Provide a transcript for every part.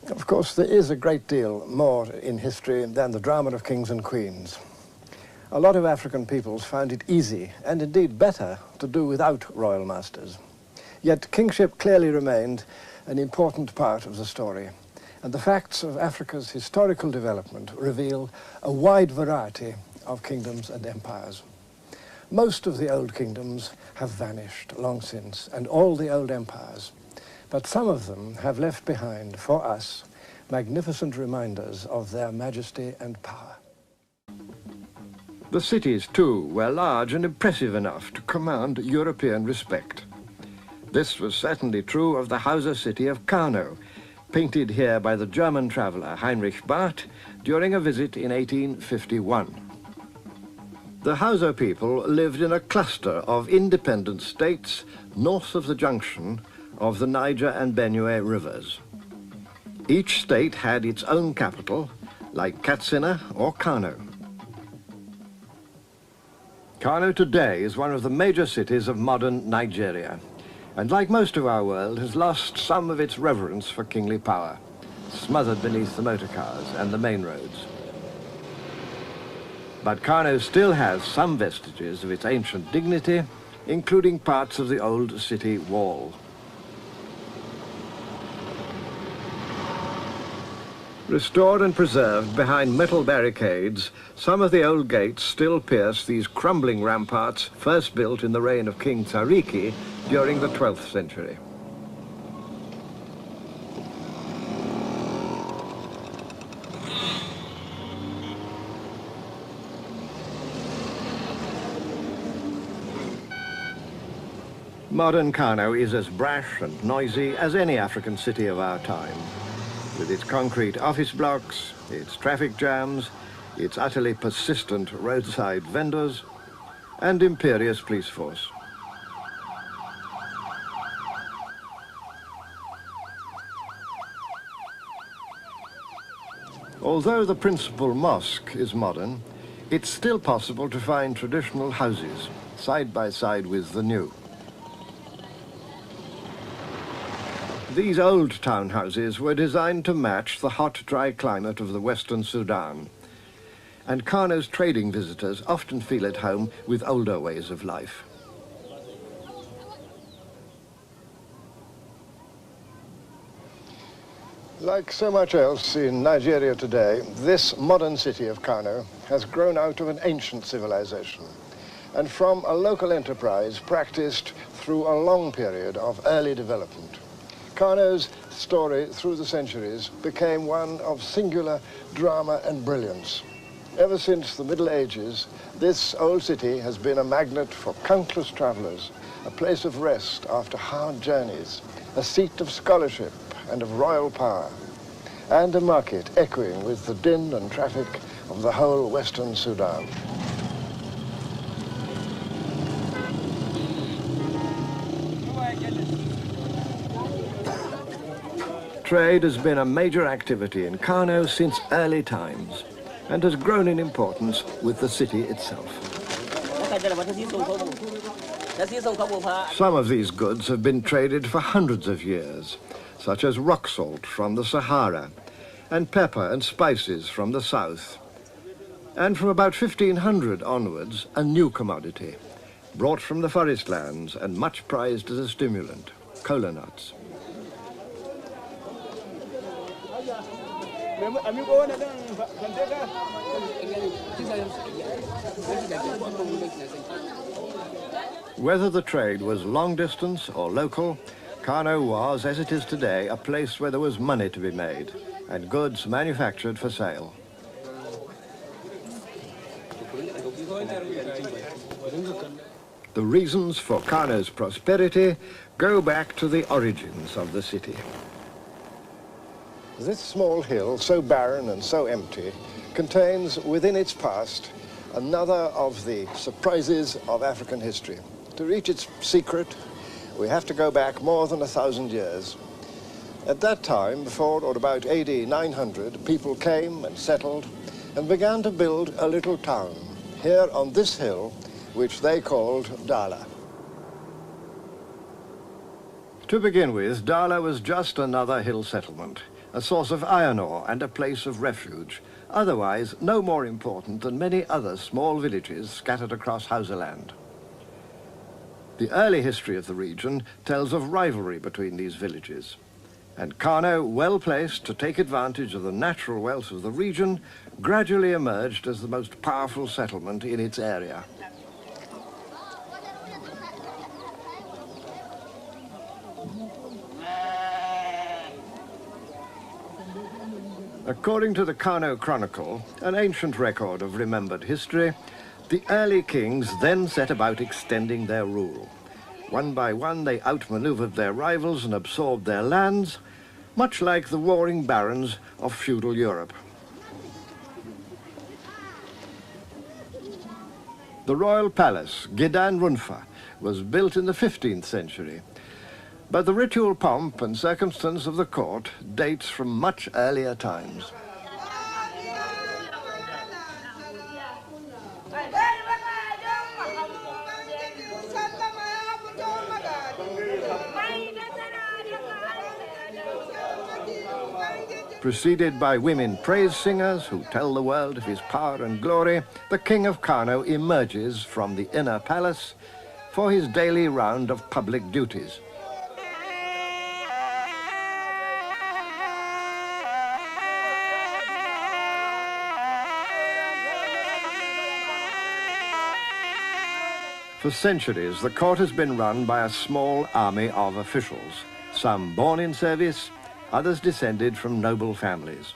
Of course, there is a great deal more in history than the drama of kings and queens. A lot of African peoples found it easy, and indeed better, to do without royal masters. Yet kingship clearly remained an important part of the story, and the facts of Africa's historical development reveal a wide variety of kingdoms and empires. Most of the old kingdoms have vanished long since, and all the old empires, but some of them have left behind, for us, magnificent reminders of their majesty and power. The cities, too, were large and impressive enough to command European respect. This was certainly true of the Hausa city of Kano, painted here by the German traveller Heinrich Barth during a visit in 1851. The Hausa people lived in a cluster of independent states north of the junction of the Niger and Benue rivers. Each state had its own capital, like Katsina or Kano. Kano today is one of the major cities of modern Nigeria, and like most of our world has lost some of its reverence for kingly power, smothered beneath the motor cars and the main roads. But Kano still has some vestiges of its ancient dignity, including parts of the old city wall. Restored and preserved behind metal barricades, some of the old gates still pierce these crumbling ramparts first built in the reign of King Tsariki during the 12th century. Modern Kano is as brash and noisy as any African city of our time, with its concrete office blocks, its traffic jams, its utterly persistent roadside vendors, and imperious police force. Although the principal mosque is modern, it's still possible to find traditional houses side by side with the new. These old townhouses were designed to match the hot, dry climate of the Western Sudan, and Kano's trading visitors often feel at home with older ways of life. Like so much else in Nigeria today, this modern city of Kano has grown out of an ancient civilization and from a local enterprise practiced through a long period of early development. Kano's story through the centuries became one of singular drama and brilliance. Ever since the Middle Ages, this old city has been a magnet for countless travelers, a place of rest after hard journeys, a seat of scholarship and of royal power, and a market echoing with the din and traffic of the whole Western Sudan. Trade has been a major activity in Kano since early times and has grown in importance with the city itself. Some of these goods have been traded for hundreds of years, such as rock salt from the Sahara and pepper and spices from the south. And from about 1500 onwards, a new commodity, brought from the forest lands and much prized as a stimulant, kola nuts. Whether the trade was long distance or local, Kano was, as it is today, a place where there was money to be made and goods manufactured for sale. The reasons for Kano's prosperity go back to the origins of the city. This small hill, so barren and so empty, contains within its past another of the surprises of African history. To reach its secret, we have to go back more than 1,000 years. At that time, before or about AD 900, people came and settled and began to build a little town here on this hill, which they called Dala. To begin with, Dala was just another hill settlement, a source of iron ore and a place of refuge, otherwise no more important than many other small villages scattered across Hausaland. The early history of the region tells of rivalry between these villages, and Kano, well placed to take advantage of the natural wealth of the region, gradually emerged as the most powerful settlement in its area. According to the Kano Chronicle, an ancient record of remembered history, the early kings then set about extending their rule. One by one, they outmaneuvered their rivals and absorbed their lands, much like the warring barons of feudal Europe. The royal palace, Gedan Runfa, was built in the 15th century, but the ritual pomp and circumstance of the court dates from much earlier times. Preceded by women praise singers who tell the world of his power and glory, the King of Kano emerges from the inner palace for his daily round of public duties. For centuries, the court has been run by a small army of officials, some born in service, others descended from noble families.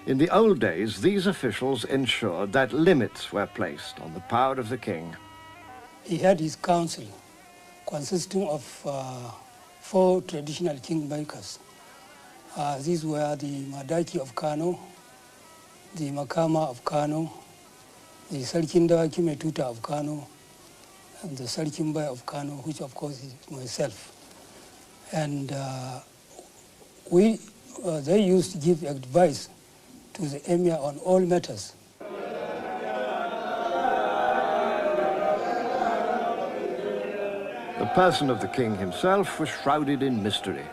In the old days, these officials ensured that limits were placed on the power of the king. He had his council, consisting of 4 traditional kingmakers. These were the Madaki of Kano, the Makama of Kano, the Sarkin Dawaki Metuta of Kano, and the Sarkin Bai of Kano, which of course is myself. And they used to give advice to the emir on all matters. The person of the king himself was shrouded in mystery.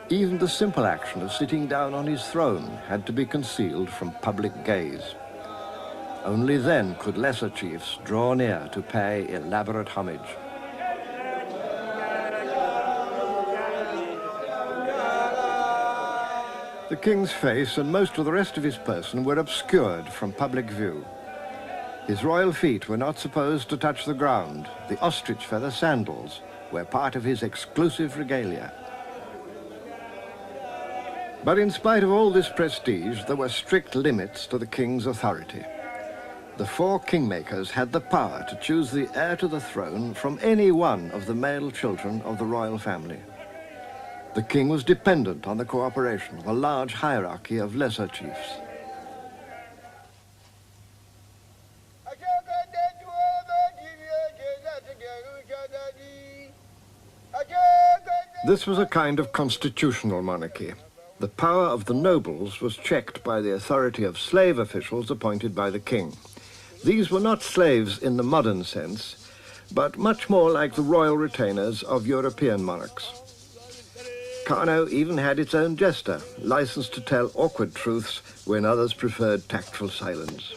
Even the simple action of sitting down on his throne had to be concealed from public gaze. Only then could lesser chiefs draw near to pay elaborate homage. The king's face and most of the rest of his person were obscured from public view. His royal feet were not supposed to touch the ground. The ostrich feather sandals were part of his exclusive regalia. But in spite of all this prestige, there were strict limits to the king's authority. The 4 kingmakers had the power to choose the heir to the throne from any one of the male children of the royal family. The king was dependent on the cooperation of a large hierarchy of lesser chiefs. This was a kind of constitutional monarchy. The power of the nobles was checked by the authority of slave officials appointed by the king. These were not slaves in the modern sense, but much more like the royal retainers of European monarchs. Kano even had its own jester, licensed to tell awkward truths when others preferred tactful silence.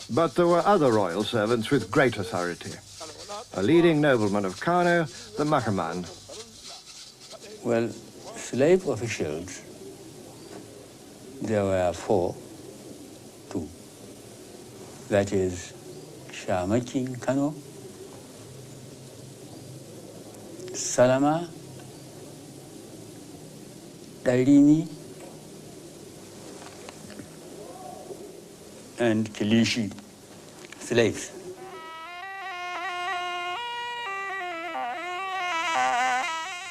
But there were other royal servants with great authority. A leading nobleman of Kano, the Makaman. Well, slave officials, there were 4, 2. That is Shamakin Kano, Salama, Darini, and Kilishi, slaves.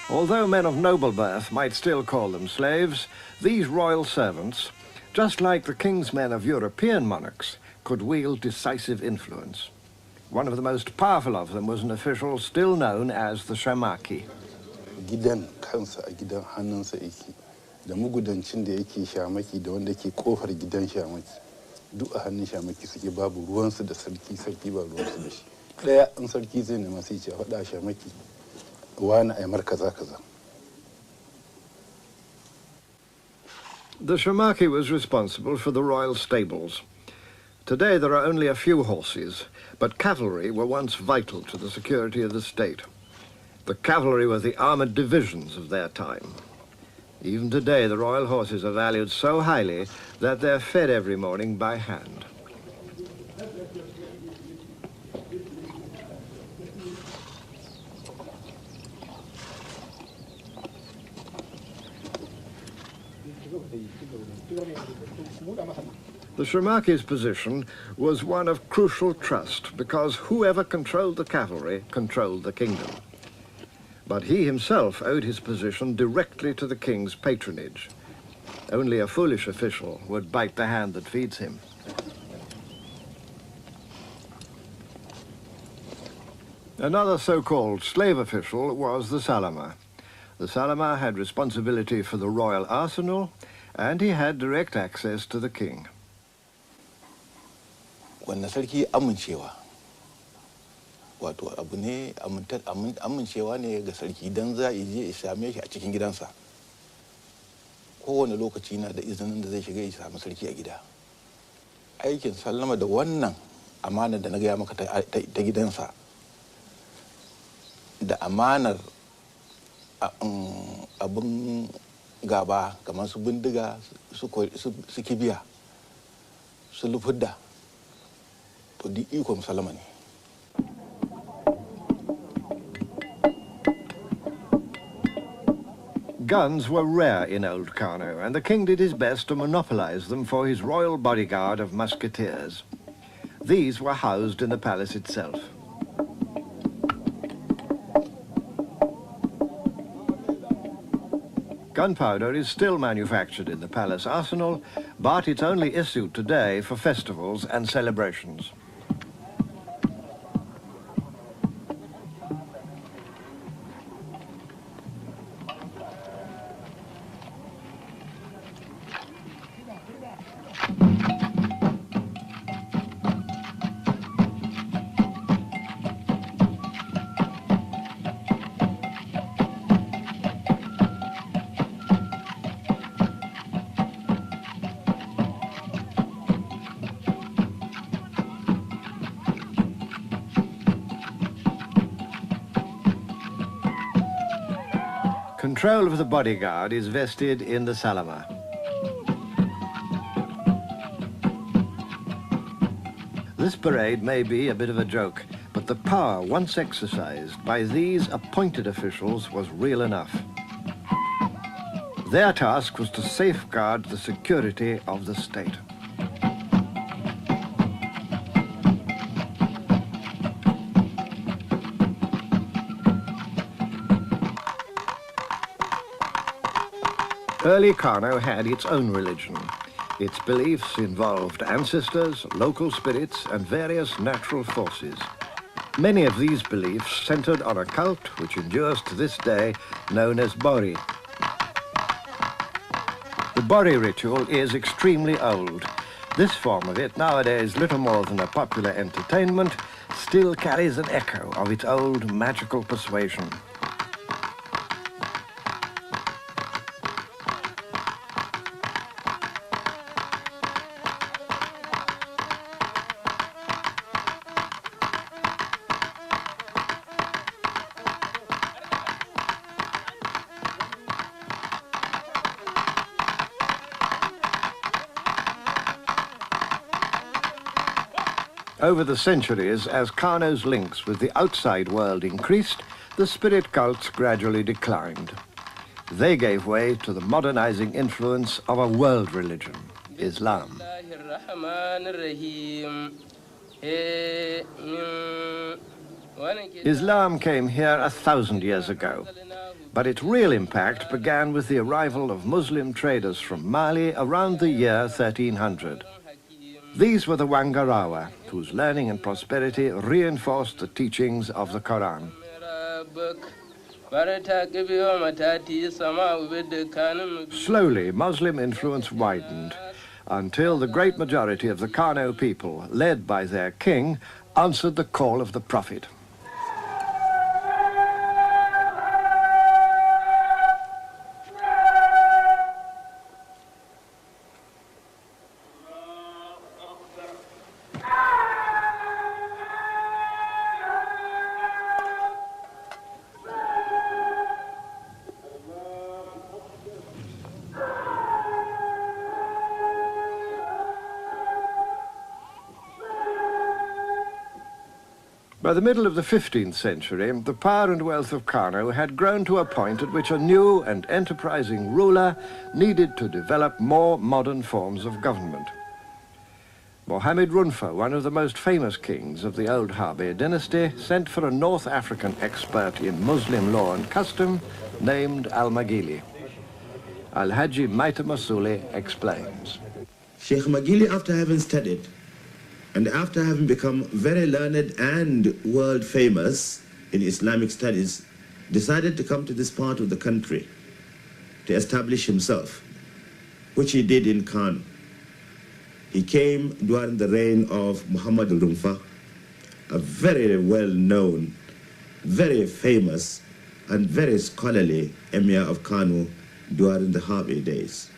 Although men of noble birth might still call them slaves, these royal servants, just like the king's men of European monarchs, could wield decisive influence. One of the most powerful of them was an official still known as the Shamaki. Gidan kansa a gidan hannunsa yake, da mugudancin da yake shamaki da wanda ke kofar gidan shamaki. Duk a hannun shamaki suke, babu ruwansu da sarki, sarki ba ruwansu da shi. Ɗaya in sarki zai nema sai ce faɗa shamaki, wani aimar kaza kaza. The Shamaki was responsible for the royal stables. Today there are only a few horses, but cavalry were once vital to the security of the state. The cavalry were the armoured divisions of their time. Even today the royal horses are valued so highly that they're fed every morning by hand. The Shamaki's position was one of crucial trust because whoever controlled the cavalry controlled the kingdom. But he himself owed his position directly to the king's patronage. Only a foolish official would bite the hand that feeds him. Another so-called slave official was the Salama. The Salama had responsibility for the royal arsenal, and he had direct access to the king. Wanda sarki amincewa, wato abu ne amincewa ne ga sarki dan za a je ya same shi a cikin gidansa. Kowane lokaci na da izinin da zai shiga ya samu sarki a gida. Aikin sallama da wannan amanar da na gaya maka ta gidansa, da amanar abin gaba kamar su bindiga, su kibiya, su lufudda, to di ikon salama ne. Guns were rare in Old Kano, and the king did his best to monopolize them for his royal bodyguard of musketeers. These were housed in the palace itself. Gunpowder is still manufactured in the palace arsenal, but it's only issued today for festivals and celebrations. Control of the bodyguard is vested in the Salama. This parade may be a bit of a joke, but the power once exercised by these appointed officials was real enough. Their task was to safeguard the security of the state. Early Kano had its own religion. Its beliefs involved ancestors, local spirits, and various natural forces. Many of these beliefs centered on a cult which endures to this day, known as Bori. The Bori ritual is extremely old. This form of it, nowadays little more than a popular entertainment, still carries an echo of its old magical persuasion. Over the centuries, as Kano's links with the outside world increased, the spirit cults gradually declined. They gave way to the modernizing influence of a world religion, Islam. Islam came here 1,000 years ago, but its real impact began with the arrival of Muslim traders from Mali around the year 1300. These were the Wangarawa, whose learning and prosperity reinforced the teachings of the Quran. Slowly, Muslim influence widened until the great majority of the Kano people, led by their king, answered the call of the Prophet. By the middle of the 15th century, the power and wealth of Kano had grown to a point at which a new and enterprising ruler needed to develop more modern forms of government. Mohammed Runfa, one of the most famous kings of the old Harbi dynasty, sent for a North African expert in Muslim law and custom named Al-Maghili. Al-Haji Maita Masuli explains. Sheikh Maghili, after having studied and after having become very learned and world famous in Islamic studies, decided to come to this part of the country to establish himself, which he did in Kano. He came during the reign of Muhammad Rumfa, a very well-known, very famous, and very scholarly emir of Kano during the Harbi days.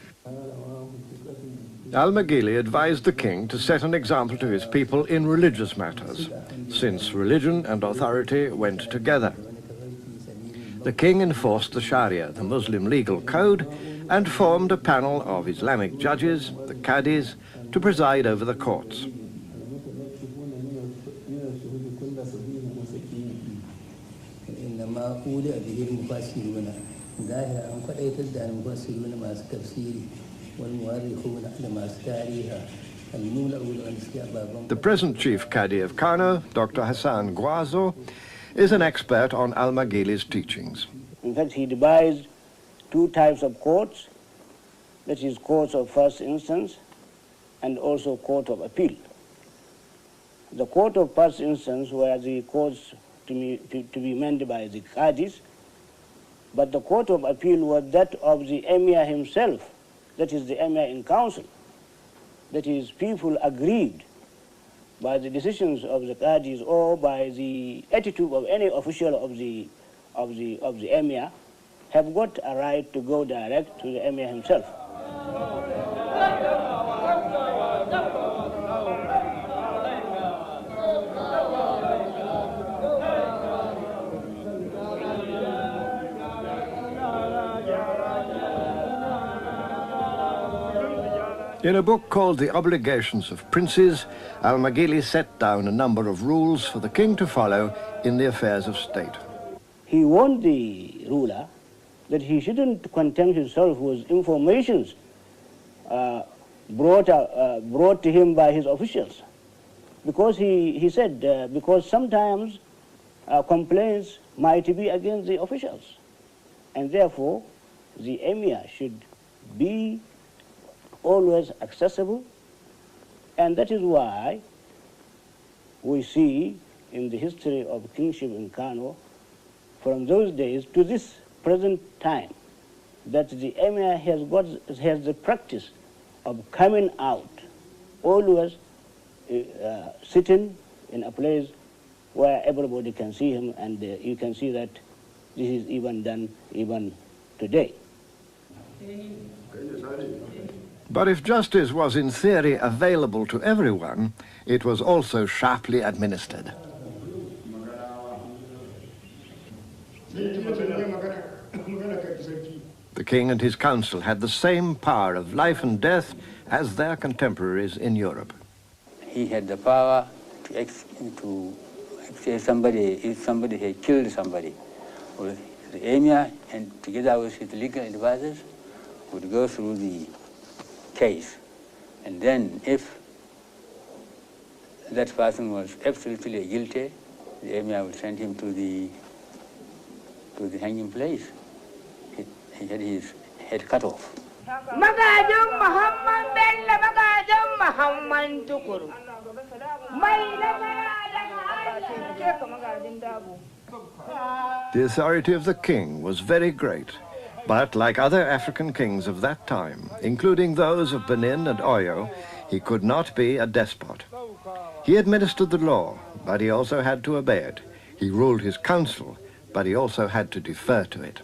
Al-Maghili advised the king to set an example to his people in religious matters, since religion and authority went together. The king enforced the Sharia, the Muslim legal code, and formed a panel of Islamic judges, the Qadis, to preside over the courts. The present Chief Qadi of Kano, Dr. Hassan Gwazo, is an expert on Al-Maghili's teachings. In fact, he devised two types of courts, that is, courts of first instance and also court of appeal. The court of first instance were the courts to be manned by the Qadis, but the court of appeal was that of the emir himself, that is the emir in council. That is, people agreed by the decisions of the Qadis or by the attitude of any official of the emir, have got a right to go direct to the emir himself. In a book called The Obligations of Princes, Al-Maghili set down a number of rules for the king to follow in the affairs of state. He warned the ruler that he shouldn't content himself with informations brought to him by his officials, because he said, because sometimes complaints might be against the officials, and therefore the emir should be always accessible. And that is why we see in the history of kingship in Kano, from those days to this present time, that the emir has the practice of coming out, always sitting in a place where everybody can see him, and you can see that this is even done even today. But if justice was in theory available to everyone, it was also sharply administered. The king and his council had the same power of life and death as their contemporaries in Europe. He had the power to say if somebody had killed somebody, or the emir, and together with his legal advisors, would go through the case, and then if that person was absolutely guilty, the emir would send him to the hanging place. He had his head cut off. The authority of the king was very great, but like other African kings of that time, including those of Benin and Oyo, he could not be a despot. He administered the law, but he also had to obey it. He ruled his council, but he also had to defer to it.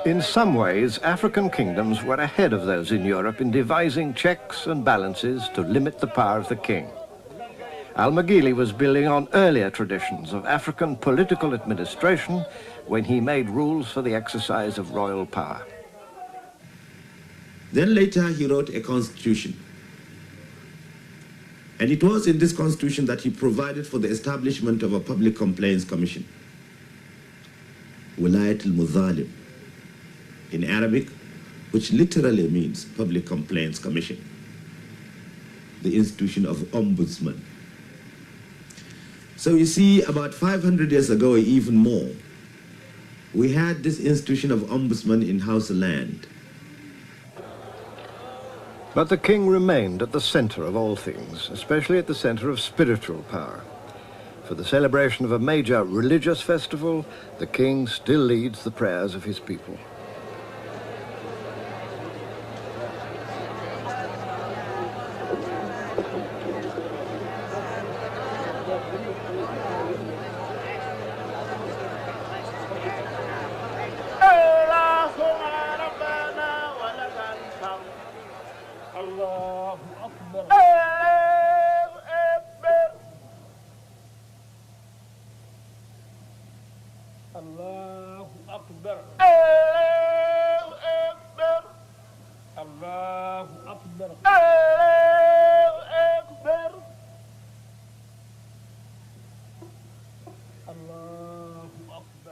In some ways, African kingdoms were ahead of those in Europe in devising checks and balances to limit the power of the king. Al-Magili was building on earlier traditions of African political administration when he made rules for the exercise of royal power. Then later he wrote a constitution. And it was in this constitution that he provided for the establishment of a public complaints commission, Wilayat al-Muzalim, in Arabic, which literally means public complaints commission, the institution of ombudsman. So you see, about 500 years ago, or even more, we had this institution of ombudsman in Hausa land. But the king remained at the center of all things, especially at the center of spiritual power. For the celebration of a major religious festival, the king still leads the prayers of his people.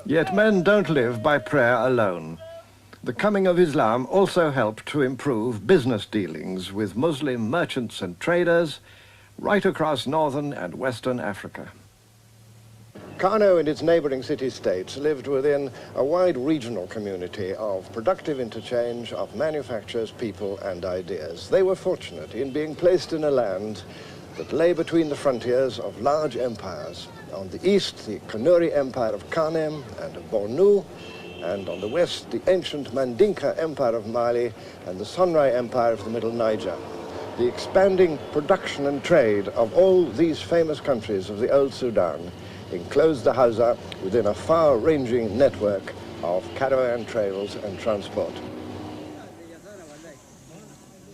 Yet men don't live by prayer alone. The coming of Islam also helped to improve business dealings with Muslim merchants and traders right across northern and western Africa. Kano and its neighboring city-states lived within a wide regional community of productive interchange of manufactures, people, and ideas. They were fortunate in being placed in a land that lay between the frontiers of large empires. On the east, the Kanuri Empire of Kanem and of Bornu, and on the west, the ancient Mandinka Empire of Mali and the Sonrai Empire of the Middle Niger. The expanding production and trade of all these famous countries of the old Sudan enclosed the Hausa within a far-ranging network of caravan trails and transport.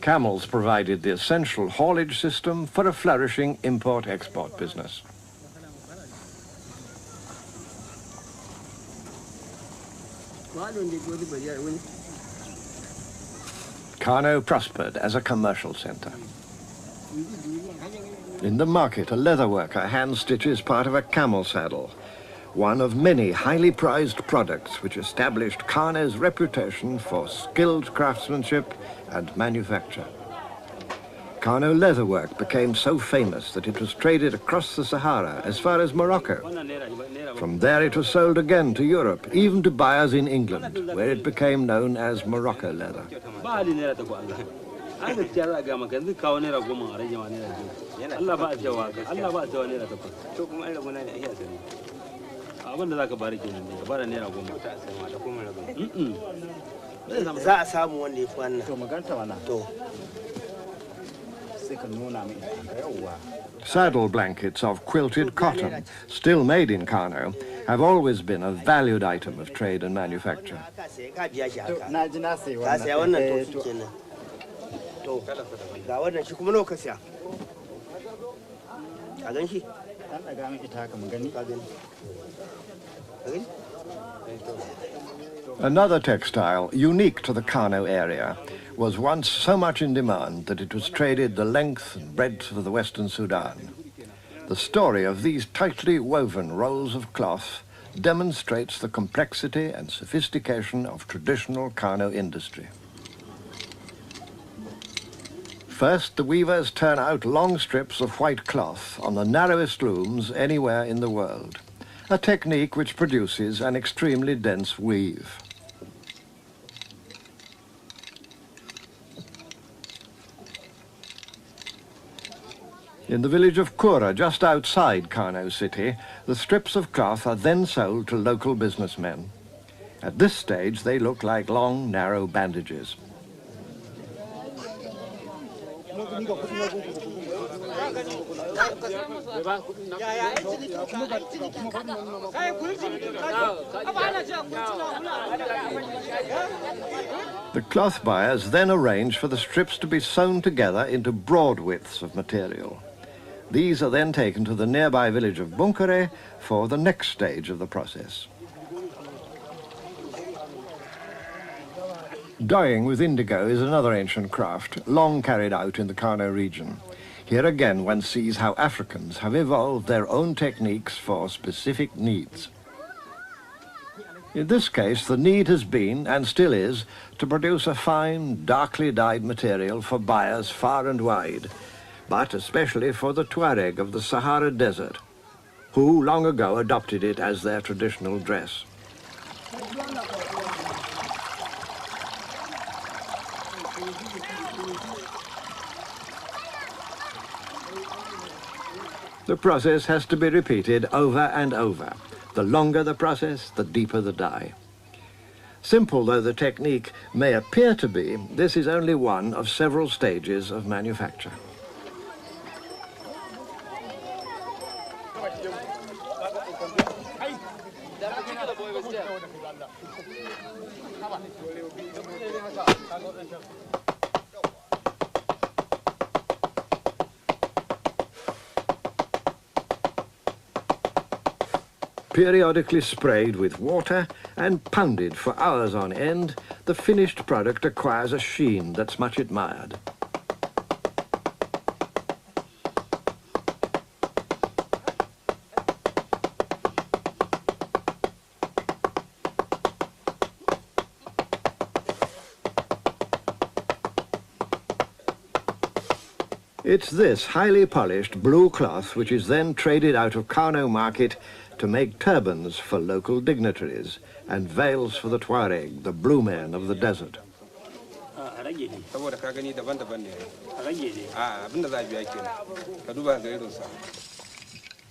Camels provided the essential haulage system for a flourishing import-export business. Kano prospered as a commercial center. In the market, a leather worker hand-stitches part of a camel saddle, one of many highly prized products which established Kano's reputation for skilled craftsmanship and manufacture. Kano leatherwork became so famous that it was traded across the Sahara as far as Morocco. From there it was sold again to Europe, even to buyers in England, where it became known as Morocco leather. Saddle blankets of quilted cotton, still made in Kano, have always been a valued item of trade and manufacture. Another textile unique to the Kano area was once so much in demand that it was traded the length and breadth of the Western Sudan. The story of these tightly woven rolls of cloth demonstrates the complexity and sophistication of traditional Kano industry. First, the weavers turn out long strips of white cloth on the narrowest looms anywhere in the world, a technique which produces an extremely dense weave. In the village of Kura, just outside Kano city, the strips of cloth are then sold to local businessmen. At this stage, they look like long, narrow bandages. The cloth buyers then arrange for the strips to be sewn together into broad widths of material. These are then taken to the nearby village of Bunkare for the next stage of the process. Dyeing with indigo is another ancient craft, long carried out in the Kano region. Here again one sees how Africans have evolved their own techniques for specific needs. In this case, the need has been, and still is, to produce a fine, darkly dyed material for buyers far and wide, but especially for the Tuareg of the Sahara Desert, who long ago adopted it as their traditional dress. The process has to be repeated over and over. The longer the process, the deeper the dye. Simple though the technique may appear to be, this is only one of several stages of manufacture. Periodically sprayed with water and pounded for hours on end, the finished product acquires a sheen that's much admired. It's this highly polished blue cloth which is then traded out of Kano market to make turbans for local dignitaries and veils for the Tuareg, the blue men of the desert.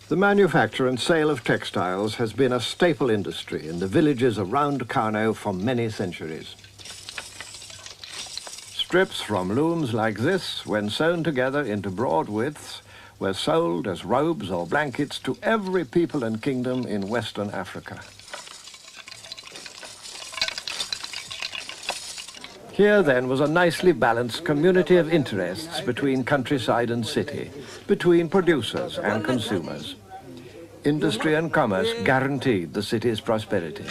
The manufacture and sale of textiles has been a staple industry in the villages around Kano for many centuries. Strips from looms like this, when sewn together into broad widths, were sold as robes or blankets to every people and kingdom in Western Africa. Here then was a nicely balanced community of interests between countryside and city, between producers and consumers. Industry and commerce guaranteed the city's prosperity.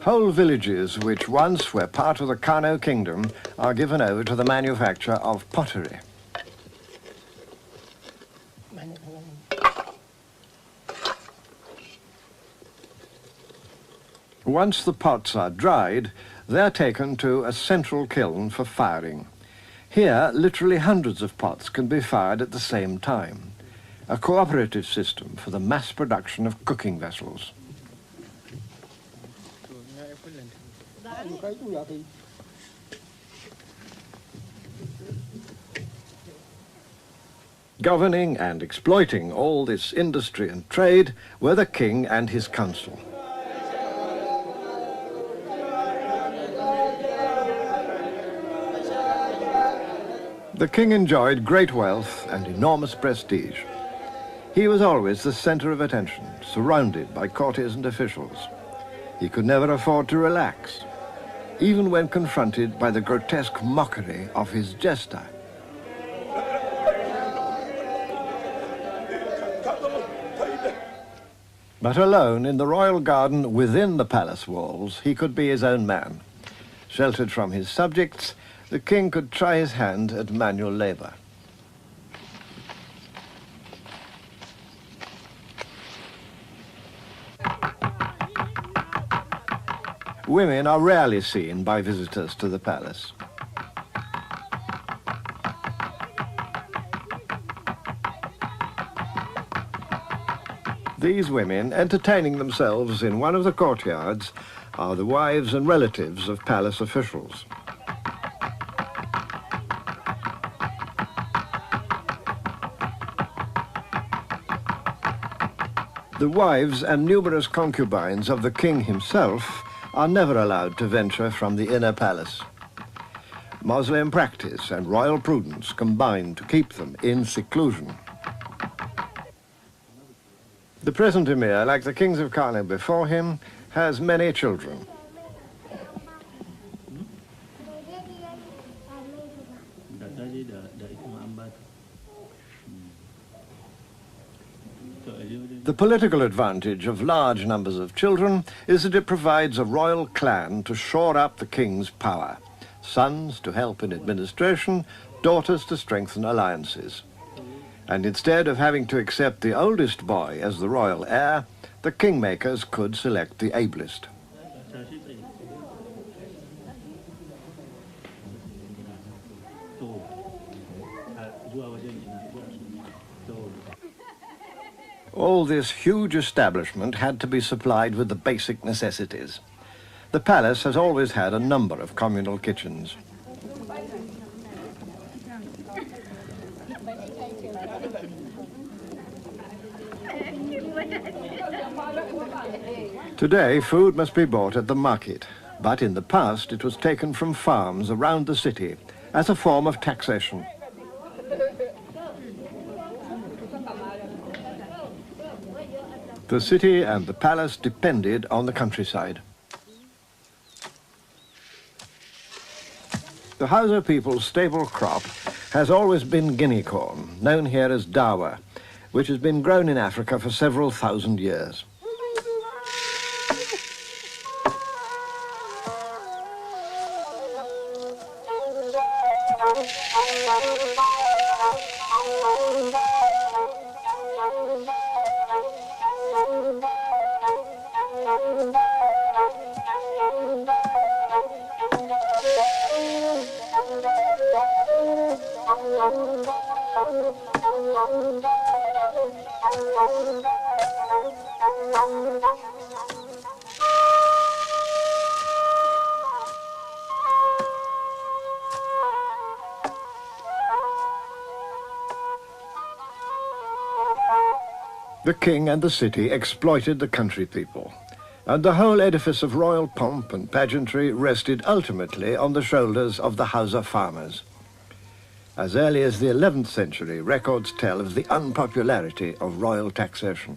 Whole villages which once were part of the Kano kingdom are given over to the manufacture of pottery. Once the pots are dried, they're taken to a central kiln for firing. Here, literally hundreds of pots can be fired at the same time, a cooperative system for the mass production of cooking vessels. Governing and exploiting all this industry and trade were the king and his council. The king enjoyed great wealth and enormous prestige. He was always the center of attention, surrounded by courtiers and officials. He could never afford to relax, even when confronted by the grotesque mockery of his jester. But alone in the royal garden within the palace walls, he could be his own man. Sheltered from his subjects, the king could try his hand at manual labor. Women are rarely seen by visitors to the palace. These women, entertaining themselves in one of the courtyards, are the wives and relatives of palace officials. The wives and numerous concubines of the king himself are never allowed to venture from the inner palace. Muslim practice and royal prudence combine to keep them in seclusion. The present emir, like the kings of Kano before him, has many children. The political advantage of large numbers of children is that it provides a royal clan to shore up the king's power. Sons to help in administration, daughters to strengthen alliances. And instead of having to accept the oldest boy as the royal heir, the kingmakers could select the ablest. All this huge establishment had to be supplied with the basic necessities. The palace has always had a number of communal kitchens. Today, food must be bought at the market, but in the past it was taken from farms around the city as a form of taxation. The city and the palace depended on the countryside. The Hausa people's staple crop has always been guinea corn, known here as dawa, which has been grown in Africa for several thousand years. The king and the city exploited the country people, and the whole edifice of royal pomp and pageantry rested ultimately on the shoulders of the Hausa farmers. As early as the 11th century, records tell of the unpopularity of royal taxation.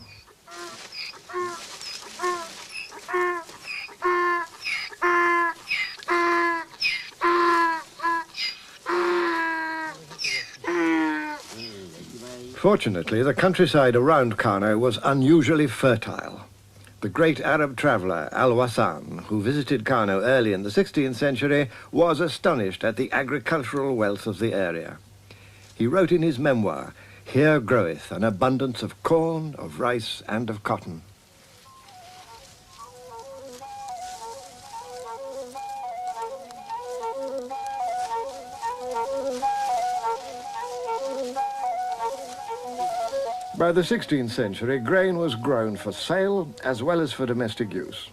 Fortunately, the countryside around Kano was unusually fertile. The great Arab traveller Al-Wasan, who visited Kano early in the 16th century, was astonished at the agricultural wealth of the area. He wrote in his memoir, "Here groweth an abundance of corn, of rice, and of cotton." By the 16th century, grain was grown for sale as well as for domestic use.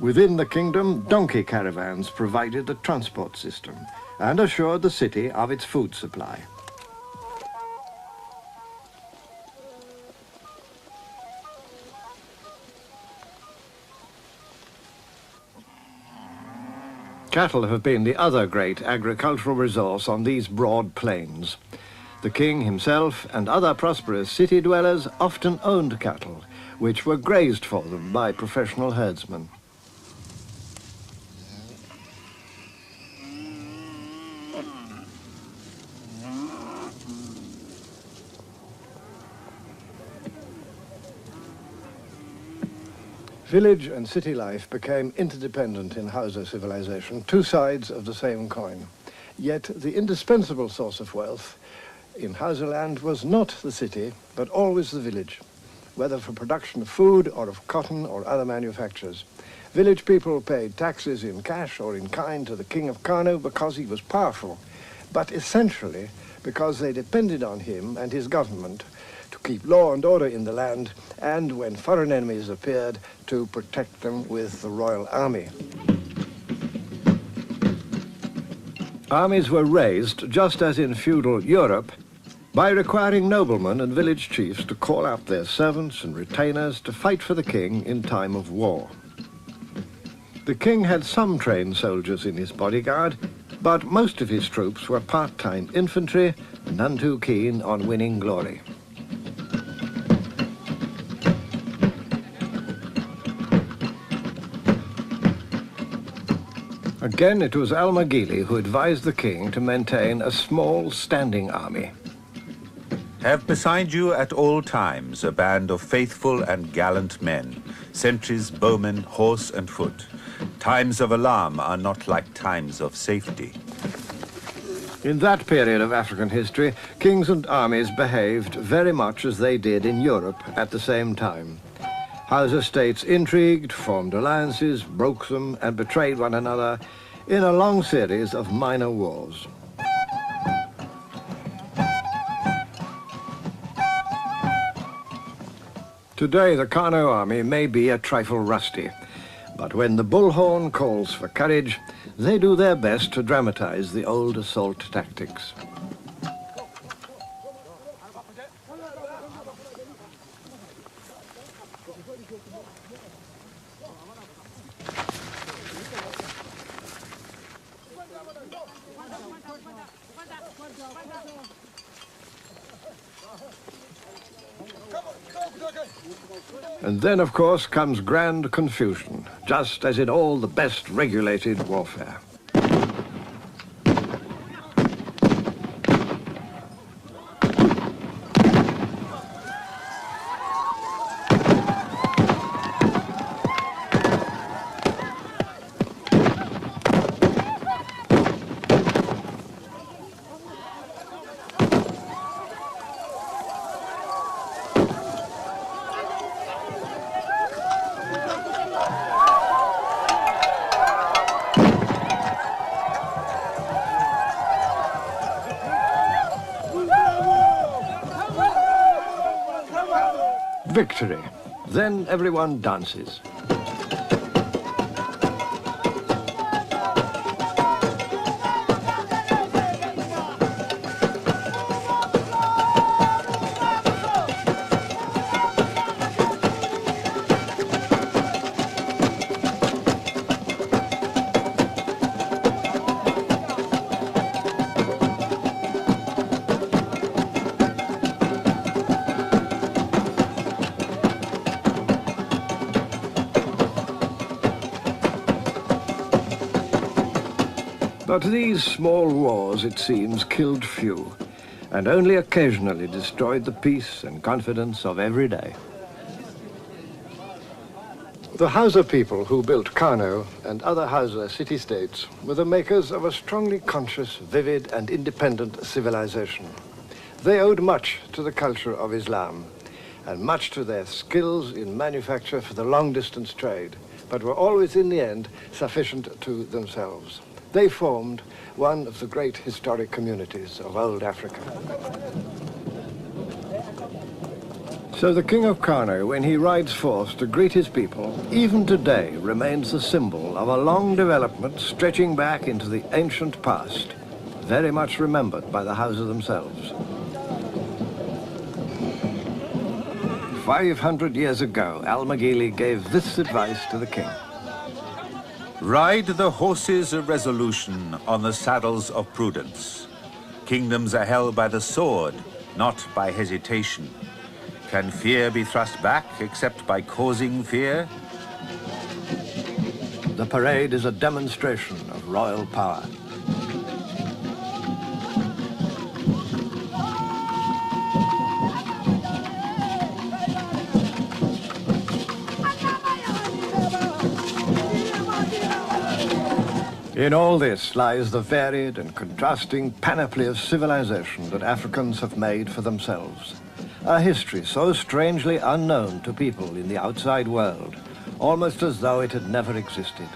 Within the kingdom, donkey caravans provided the transport system and assured the city of its food supply. Cattle have been the other great agricultural resource on these broad plains. The king himself and other prosperous city dwellers often owned cattle, which were grazed for them by professional herdsmen. Village and city life became interdependent in Hausa civilization, two sides of the same coin. Yet the indispensable source of wealth in Hausaland was not the city, but always the village, whether for production of food or of cotton or other manufactures. Village people paid taxes in cash or in kind to the King of Kano because he was powerful, but essentially because they depended on him and his government to keep law and order in the land, and when foreign enemies appeared, to protect them with the royal army. Armies were raised, just as in feudal Europe, by requiring noblemen and village chiefs to call out their servants and retainers to fight for the king in time of war. The king had some trained soldiers in his bodyguard, but most of his troops were part-time infantry, none too keen on winning glory. Again, it was Al-Maghili who advised the king to maintain a small standing army. Have beside you at all times a band of faithful and gallant men, sentries, bowmen, horse and foot. Times of alarm are not like times of safety. In that period of African history, kings and armies behaved very much as they did in Europe at the same time. Hausa states intrigued, formed alliances, broke them, and betrayed one another in a long series of minor wars. Today, the Kano army may be a trifle rusty, but when the bullhorn calls for courage, they do their best to dramatize the old assault tactics. And then, of course, comes grand confusion, just as in all the best regulated warfare. Victory. Then everyone dances. But these small wars, it seems, killed few, and only occasionally destroyed the peace and confidence of every day. The Hausa people who built Kano and other Hausa city-states were the makers of a strongly conscious, vivid and independent civilization. They owed much to the culture of Islam and much to their skills in manufacture for the long-distance trade, but were always in the end sufficient to themselves. They formed one of the great historic communities of old Africa. So the King of Kano, when he rides forth to greet his people, even today remains the symbol of a long development stretching back into the ancient past, very much remembered by the Hausa themselves. 500 years ago, Al-Maghili gave this advice to the king. Ride the horses of resolution on the saddles of prudence. Kingdoms are held by the sword, not by hesitation. Can fear be thrust back except by causing fear? The parade is a demonstration of royal power. In all this lies the varied and contrasting panoply of civilization that Africans have made for themselves. A history so strangely unknown to people in the outside world, almost as though it had never existed.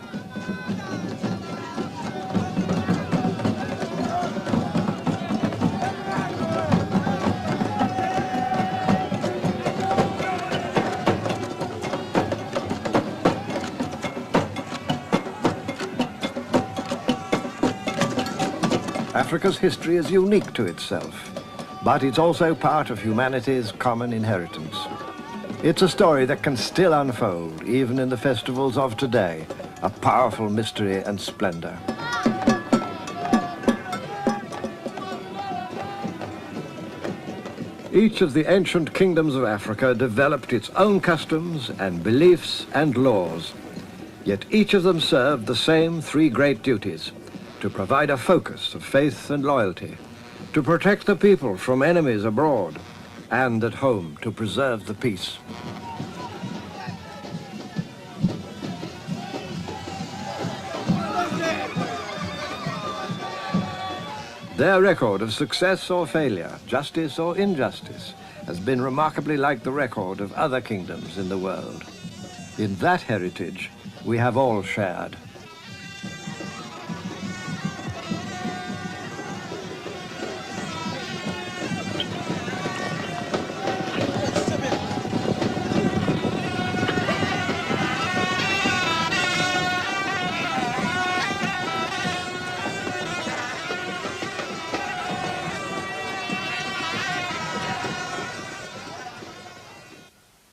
Africa's history is unique to itself, but it's also part of humanity's common inheritance. It's a story that can still unfold, even in the festivals of today, a powerful mystery and splendor. Each of the ancient kingdoms of Africa developed its own customs and beliefs and laws, yet each of them served the same three great duties: to provide a focus of faith and loyalty, to protect the people from enemies abroad, and at home to preserve the peace. Their record of success or failure, justice or injustice, has been remarkably like the record of other kingdoms in the world. In that heritage, we have all shared.